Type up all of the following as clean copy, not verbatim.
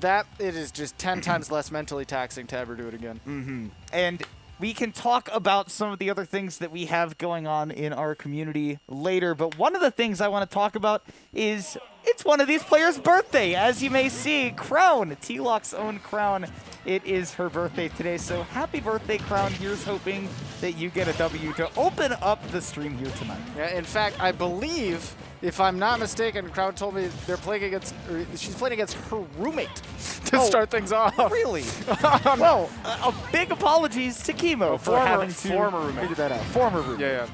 it is just 10 times less mentally taxing to ever do it again. And we can talk about some of the other things that we have going on in our community later, but one of the things I want to talk about is it's one of these players' birthday. As you may see, Crown, TLOC's own Crown, it is her birthday today, so happy birthday, Crown. Here's hoping that you get a W to open up the stream here tonight. Yeah, in fact, I believe, if I'm not mistaken, Crown told me she's playing against her roommate to start things off. Really? Well, a big apologies to Kelmo for having to figure that out. Former roommate. Yeah.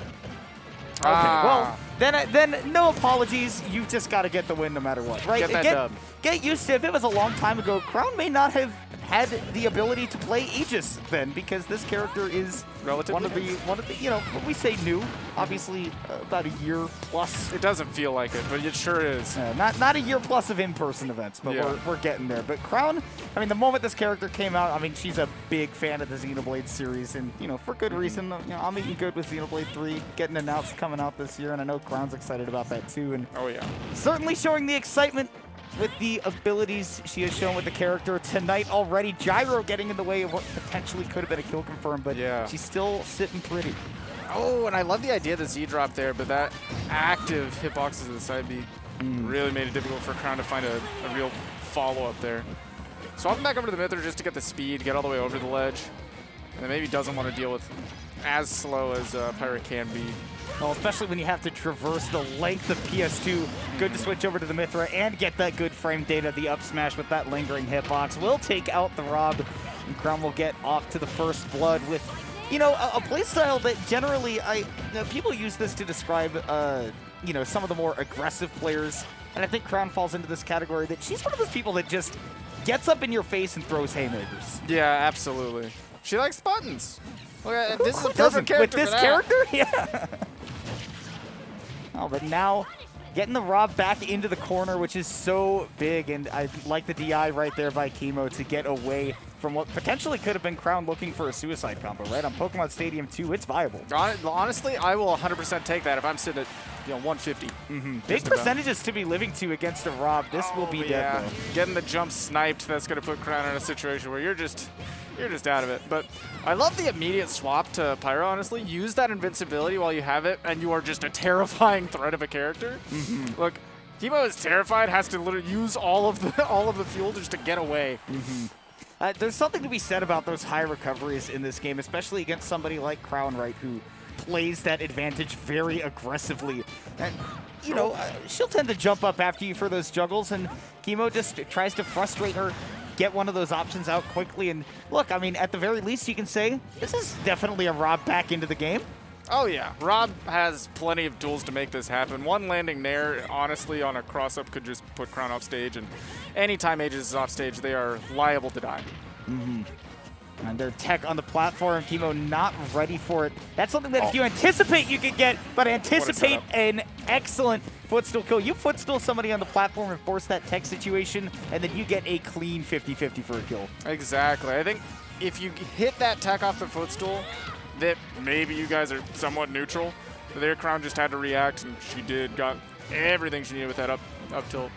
Okay, well, then no apologies. You've just got to get the win no matter what, right? Get that dub. Get used to, if it was a long time ago, Crown may not have had the ability to play Aegis then, because this character is relatively one of the you know, when we say new, obviously about a year plus. It doesn't feel like it, but it sure is. Not a year plus of in-person events, but we're getting there. But Crown, I mean, the moment this character came out, I mean, she's a big fan of the Xenoblade series, and you know, for good reason. You know, I'm eating good with Xenoblade 3 getting announced coming out this year, and I know Crown's excited about that too. And certainly showing the excitement with the abilities she has shown with the character tonight already. Gyro getting in the way of what potentially could have been a kill confirm, but she's still sitting pretty. Oh, and I love the idea of the Z drop there, but that active hitboxes of the side B really made it difficult for Crown to find a real follow-up there. Swapping back over to the Mythra just to get the speed, get all the way over the ledge, and then maybe doesn't want to deal with as slow as Pyra can be. Well, especially when you have to traverse the length of PS2. Good to switch over to the Mythra and get that good frame data. The up smash with that lingering hitbox will take out the Rob, and Crown will get off to the first blood with, you know, a playstyle that generally people use this to describe, you know, some of the more aggressive players. And I think Crown falls into this category that she's one of those people that just gets up in your face and throws haymakers. Yeah, absolutely. She likes buttons. Look, this is a perfect character with this character? Yeah. Oh, but now getting the Rob back into the corner, which is so big, and I like the DI right there by Kelmo to get away from what potentially could have been Crown looking for a suicide combo, right? On Pokemon Stadium 2, it's viable. Honestly, I will 100% take that if I'm sitting at 150. Big percentages to be living to against a Rob. This will be dead, though. Getting the jump sniped, that's going to put Crown in a situation where you're just out of it. But I love the immediate swap to Pyra, honestly. Use that invincibility while you have it, and you are just a terrifying threat of a character. Look, Kelmo is terrified, has to literally use all of the fuel just to get away. There's something to be said about those high recoveries in this game, especially against somebody like Crown, right, who plays that advantage very aggressively. And, you know, she'll tend to jump up after you for those juggles, and Kelmo just tries to frustrate her, get one of those options out quickly. And look, I mean, at the very least, you can say this is definitely a Rob back into the game. Oh, yeah. Rob has plenty of tools to make this happen. One landing there, honestly, on a cross-up could just put Crown off stage. And anytime Aegis is off stage, they are liable to die. And their tech on the platform, Kelmo not ready for it. That's something that if you anticipate, you can get, but anticipate an excellent footstool kill. You footstool somebody on the platform and force that tech situation, and then you get a clean 50-50 for a kill. Exactly. I think if you hit that tech off the footstool, that maybe you guys are somewhat neutral. But their Crown just had to react, and she did. Got everything she needed with that up tilt.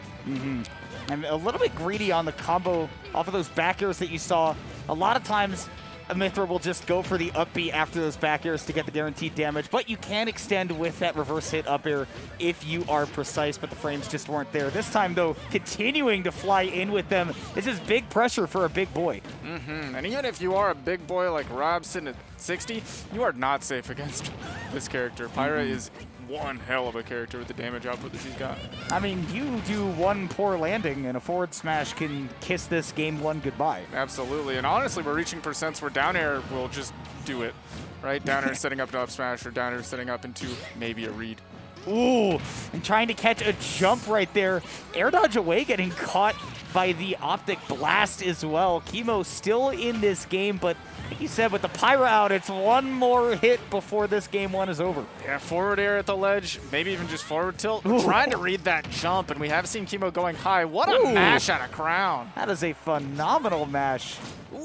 And a little bit greedy on the combo off of those back airs that you saw. A lot of times, a Mythra will just go for the up B after those back airs to get the guaranteed damage, but you can extend with that reverse hit up air if you are precise, but the frames just weren't there. This time, though, continuing to fly in with them. This is big pressure for a big boy. And even if you are a big boy like Rob sitting at 60, you are not safe against this character. Pyra is one hell of a character with the damage output that she's got. I mean, you do one poor landing and a forward smash can kiss this game one goodbye. Absolutely, and honestly, we're reaching percents where down air will just do it, right? Down air setting up to up smash, or down air setting up into maybe a read. Ooh, and trying to catch a jump right there. Air dodge away, getting caught by the optic blast as well. Kelmo still in this game, but like you said, with the Pyra out, it's one more hit before this game one is over. Yeah, forward air at the ledge, maybe even just forward tilt. We're trying to read that jump, and we have seen Kelmo going high. What a mash out of Crown. That is a phenomenal mash.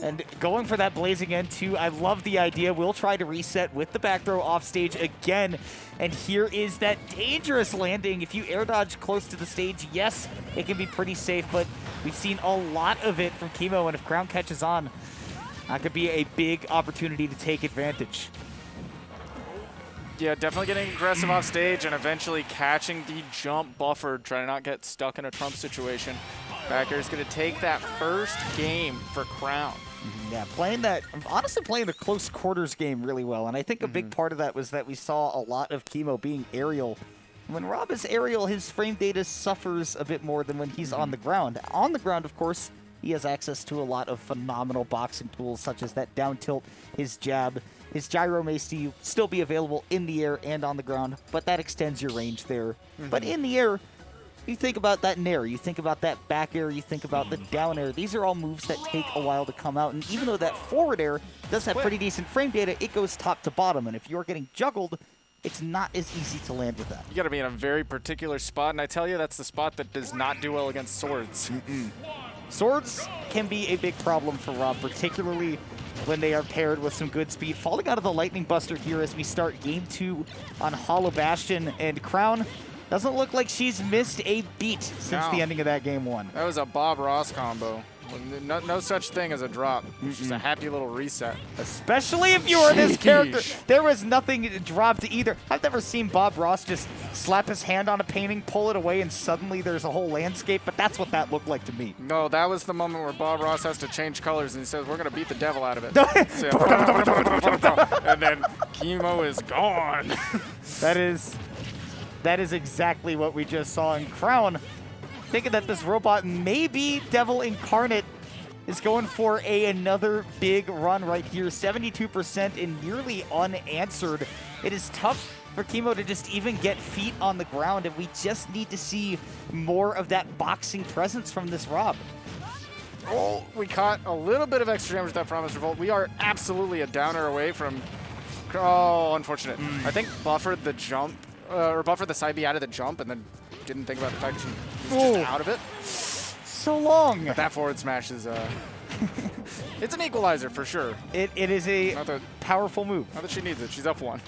And going for that blazing end too, I love the idea. We'll try to reset with the back throw off stage again. And here is that dangerous landing. If you air dodge close to the stage, yes, it can be pretty safe, but we've seen a lot of it from kelmo, and if Crown catches on, that could be a big opportunity to take advantage. Yeah, definitely getting aggressive off stage and eventually catching the jump buffered, trying to not get stuck in a Trump situation. Back air is going to take that first game for Crown. Yeah, honestly playing the close quarters game really well, and I think a big part of that was that we saw a lot of kelmo being aerial. When Rob is aerial, his frame data suffers a bit more than when he's on the ground. On the ground, of course, he has access to a lot of phenomenal boxing tools, such as that down tilt, his jab. His gyro may still be available in the air and on the ground, but that extends your range there. But in the air, you think about that nair, you think about that back air, you think about the down air. These are all moves that take a while to come out, and even though that forward air does have pretty decent frame data, it goes top to bottom, and if you're getting juggled, it's not as easy to land with that. You got to be in a very particular spot, and I tell you, that's the spot that does not do well against swords. Swords can be a big problem for Rob, particularly when they are paired with some good speed. Falling out of the Lightning Buster here as we start game 2 on Hollow Bastion, and Crown doesn't look like she's missed a beat since the ending of that game 1. That was a Bob Ross combo. No such thing as a drop. It's just a happy little reset. Especially if you are this character. There was nothing dropped either. I've never seen Bob Ross just slap his hand on a painting, pull it away, and suddenly there's a whole landscape, but that's what that looked like to me. No, that was the moment where Bob Ross has to change colors, and he says, we're going to beat the devil out of it. And then kelmo is gone. That is exactly what we just saw in Crown. Thinking that this robot, maybe Devil Incarnate, is going for another big run right here. 72% and nearly unanswered. It is tough for kelmo to just even get feet on the ground, and we just need to see more of that boxing presence from this Rob. Oh, we caught a little bit of extra damage with that Promise Revolt. We are absolutely a downer away from... Oh, unfortunate. I think buffered the jump, or buffered the side B out of the jump, and then didn't think about the fact that she was just out of it. So long. But that forward smash is it's an equalizer for sure. It is a powerful move. Not that she needs it. She's up 1.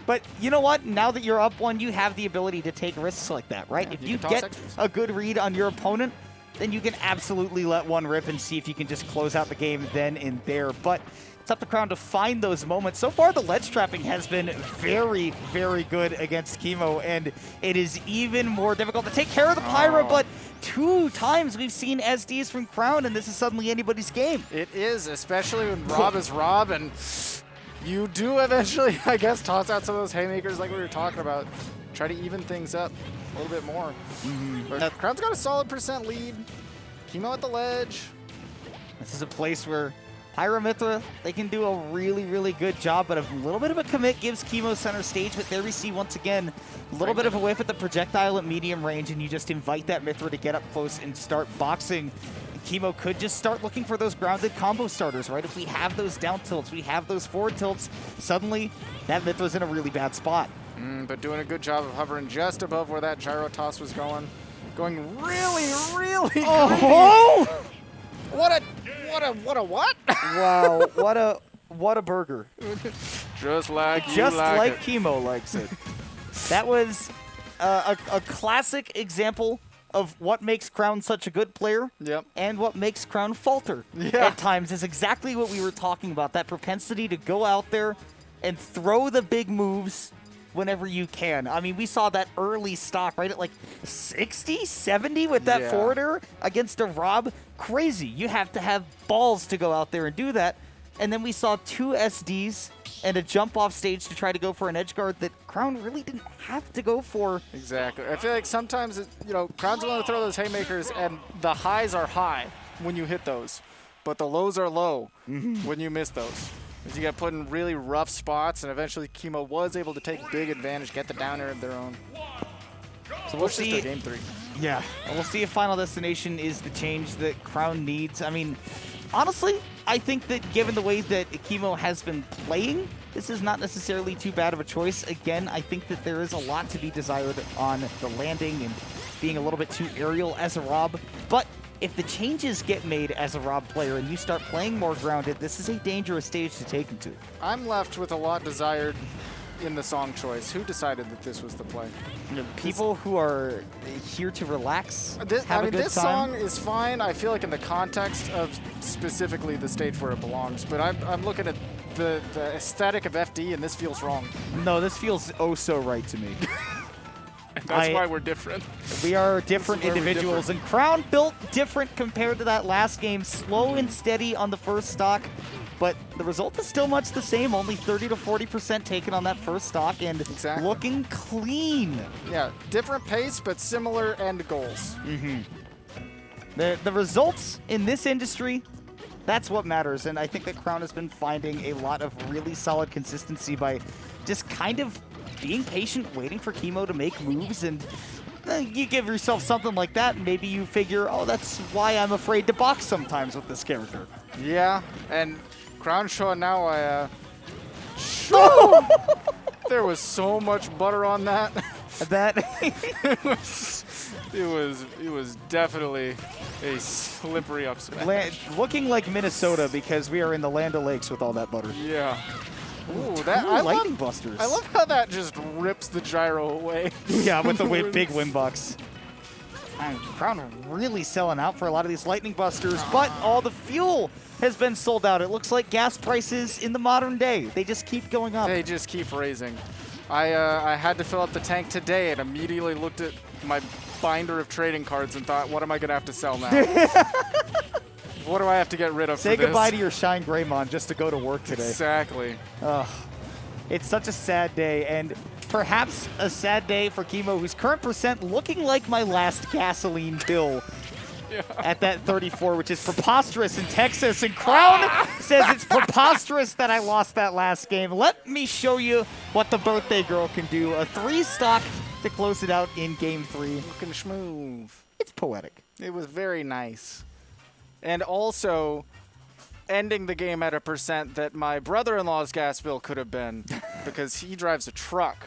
But you know what? Now that you're up 1, you have the ability to take risks like that, right? Yeah, if you get a good read on your opponent, then you can absolutely let one rip and see if you can just close out the game then and there. But it's up to Crown to find those moments. So far, the ledge trapping has been very, very good against kelmo, and it is even more difficult to take care of the Pyra, but 2 times we've seen SDs from Crown, and this is suddenly anybody's game. It is, especially when Rob is Rob, and you do eventually, I guess, toss out some of those haymakers like we were talking about. Try to even things up a little bit more. But Crown's got a solid % lead. kelmo at the ledge. This is a place where Pyra Mythra, they can do a really, really good job, but a little bit of a commit gives kelmo center stage. But there we see, once again, a little bit of a whiff at the projectile at medium range, and you just invite that Mythra to get up close and start boxing. kelmo could just start looking for those grounded combo starters, right? If we have those down tilts, we have those forward tilts, suddenly that Mythra's in a really bad spot. But doing a good job of hovering just above where that gyro toss was going. Going really, really Oh! What? Wow, what a burger. Just like kelmo likes it. That was a classic example of what makes Crown such a good player, and what makes Crown falter at times is exactly what we were talking about. That propensity to go out there and throw the big moves whenever you can. I mean, we saw that early stock, right, at like 60, 70 with that forward air against a Rob. Crazy. You have to have balls to go out there and do that. And then we saw 2 SDs and a jump off stage to try to go for an edge guard that Crown really didn't have to go for. Exactly. I feel like sometimes, Crown's willing to throw those haymakers, and the highs are high when you hit those, but the lows are low when you miss those. As you get put in really rough spots, and eventually kelmo was able to take big advantage, get the down air of their own. So we'll see. Game 3. Yeah, we'll see if Final Destination is the change that Crown needs. I mean, honestly, I think that given the way that kelmo has been playing, this is not necessarily too bad of a choice. Again, I think that there is a lot to be desired on the landing and being a little bit too aerial as a Rob, but if the changes get made as a Rob player and you start playing more grounded, this is a dangerous stage to take him to. I'm left with a lot desired in the song choice. Who decided that this was the play? People who are here to relax, This have a good this time. song is fine. I feel like in the context of specifically the stage where it belongs, but I'm looking at the aesthetic of FD, and this feels wrong. No, this feels oh so right to me. That's why we're different. We are different This is where we're individuals, and Crown built different compared to that last game. Slow and steady on the first stock, but the result is still much the same. Only 30 to 40% taken on that first stock, and Exactly. looking clean. Yeah, different pace, but similar end goals. The results in this industry, that's what matters, and I think that Crown has been finding a lot of really solid consistency by just kind of being patient, waiting for Kelmo to make moves, and you give yourself something like that, and maybe you figure, oh, that's why I'm afraid to box sometimes with this character. Yeah, and Crown showing now there was so much butter on that. That it was definitely a slippery up smash. looking like Minnesota because we are in the Land O'Lakes with all that butter. Yeah. Ooh, that Ooh, lightning busters. I love how that just rips the gyro away. Yeah, with the big win bucks. And Crown really selling out for a lot of these lightning busters, but all the fuel has been sold out. It looks like gas prices in the modern day, they just keep going up. They just keep raising. I had to fill up the tank today and immediately looked at my binder of trading cards and thought, what am I going to have to sell now? What do I have to get rid of Say for this? goodbye to your Shine Greymon just to go to work today. Exactly. It's such a sad day, and perhaps a sad day for Kelmo, whose current percent looking like my last gasoline bill. Yeah. At that 34, which is preposterous in Texas. And Crown says it's preposterous that I lost that last game. Let me show you what the birthday girl can do. A 3-stock to close it out in game 3. Looking schmoove. It's poetic. It was very nice. And also ending the game at a percent that my brother-in-law's gas bill could have been because he drives a truck.